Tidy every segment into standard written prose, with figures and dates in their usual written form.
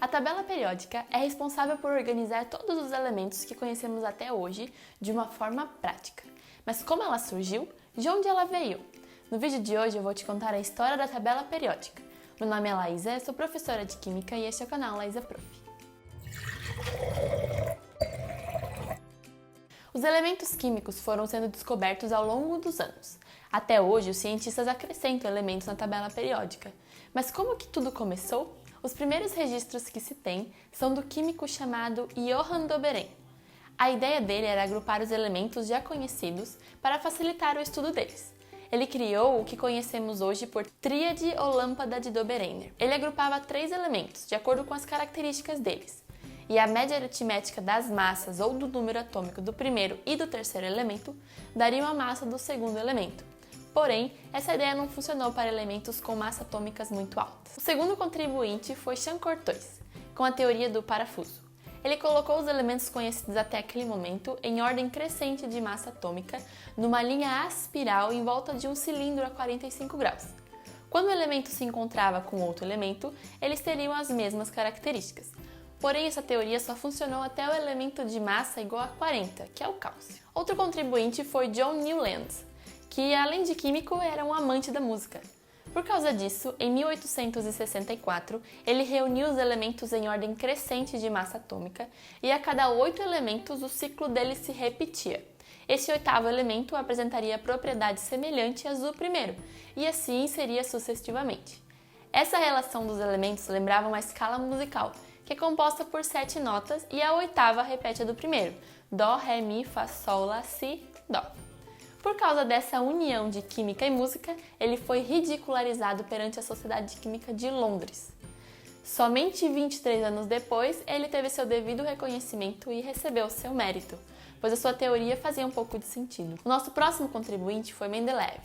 A tabela periódica é responsável por organizar todos os elementos que conhecemos até hoje de uma forma prática. Mas como ela surgiu? De onde ela veio? No vídeo de hoje eu vou te contar a história da tabela periódica. Meu nome é Laísa, eu sou professora de Química e este é o canal Laísa Prof. Os elementos químicos foram sendo descobertos ao longo dos anos. Até hoje, os cientistas acrescentam elementos na tabela periódica. Mas como que tudo começou? Os primeiros registros que se tem são do químico chamado Johann Doberan. A ideia dele era agrupar os elementos já conhecidos para facilitar o estudo deles. Ele criou o que conhecemos hoje por tríade ou lâmpada de Doberan. Ele agrupava 3 elementos, de acordo com as características deles. E a média aritmética das massas ou do número atômico do primeiro e do terceiro elemento daria a massa do segundo elemento. Porém, essa ideia não funcionou para elementos com massas atômicas muito altas. O segundo contribuinte foi Chancortois, com a teoria do parafuso. Ele colocou os elementos conhecidos até aquele momento em ordem crescente de massa atômica numa linha aspiral em volta de um cilindro a 45 graus. Quando o elemento se encontrava com outro elemento, eles teriam as mesmas características. Porém, essa teoria só funcionou até o elemento de massa igual a 40, que é o cálcio. Outro contribuinte foi John Newlands, que além de químico era um amante da música. Por causa disso, em 1864, ele reuniu os elementos em ordem crescente de massa atômica e a cada 8 elementos o ciclo deles se repetia. Esse 8º elemento apresentaria propriedades semelhantes às do primeiro, e assim seria sucessivamente. Essa relação dos elementos lembrava uma escala musical, que é composta por 7 notas e a 8ª repete a do primeiro, Dó, Ré, Mi, Fá, Sol, Lá, Si, Dó. Por causa dessa união de química e música, ele foi ridicularizado perante a Sociedade de Química de Londres. Somente 23 anos depois, ele teve seu devido reconhecimento e recebeu seu mérito, pois a sua teoria fazia um pouco de sentido. O nosso próximo contribuinte foi Mendeleev,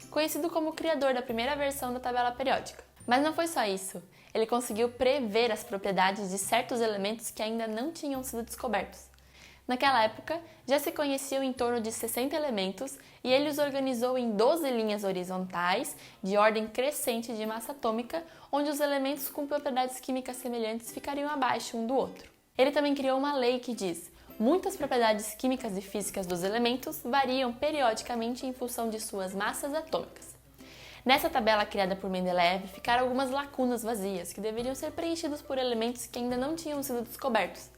conhecido como o criador da primeira versão da tabela periódica. Mas não foi só isso, ele conseguiu prever as propriedades de certos elementos que ainda não tinham sido descobertos. Naquela época, já se conheciam em torno de 60 elementos e ele os organizou em 12 linhas horizontais de ordem crescente de massa atômica, onde os elementos com propriedades químicas semelhantes ficariam abaixo um do outro. Ele também criou uma lei que diz: muitas propriedades químicas e físicas dos elementos variam periodicamente em função de suas massas atômicas. Nessa tabela criada por Mendeleev ficaram algumas lacunas vazias que deveriam ser preenchidas por elementos que ainda não tinham sido descobertos.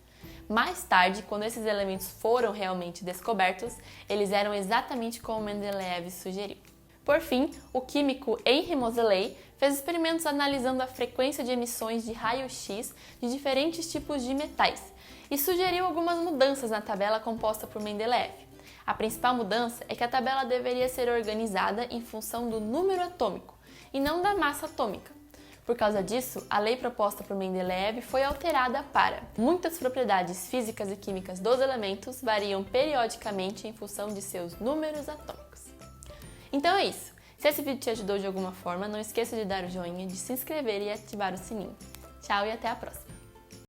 Mais tarde, quando esses elementos foram realmente descobertos, eles eram exatamente como Mendeleev sugeriu. Por fim, o químico Henri Moseley fez experimentos analisando a frequência de emissões de raio-x de diferentes tipos de metais e sugeriu algumas mudanças na tabela composta por Mendeleev. A principal mudança é que a tabela deveria ser organizada em função do número atômico e não da massa atômica. Por causa disso, a lei proposta por Mendeleev foi alterada para: muitas propriedades físicas e químicas dos elementos variam periodicamente em função de seus números atômicos. Então é isso. Se esse vídeo te ajudou de alguma forma, não esqueça de dar o joinha, de se inscrever e ativar o sininho. Tchau e até a próxima!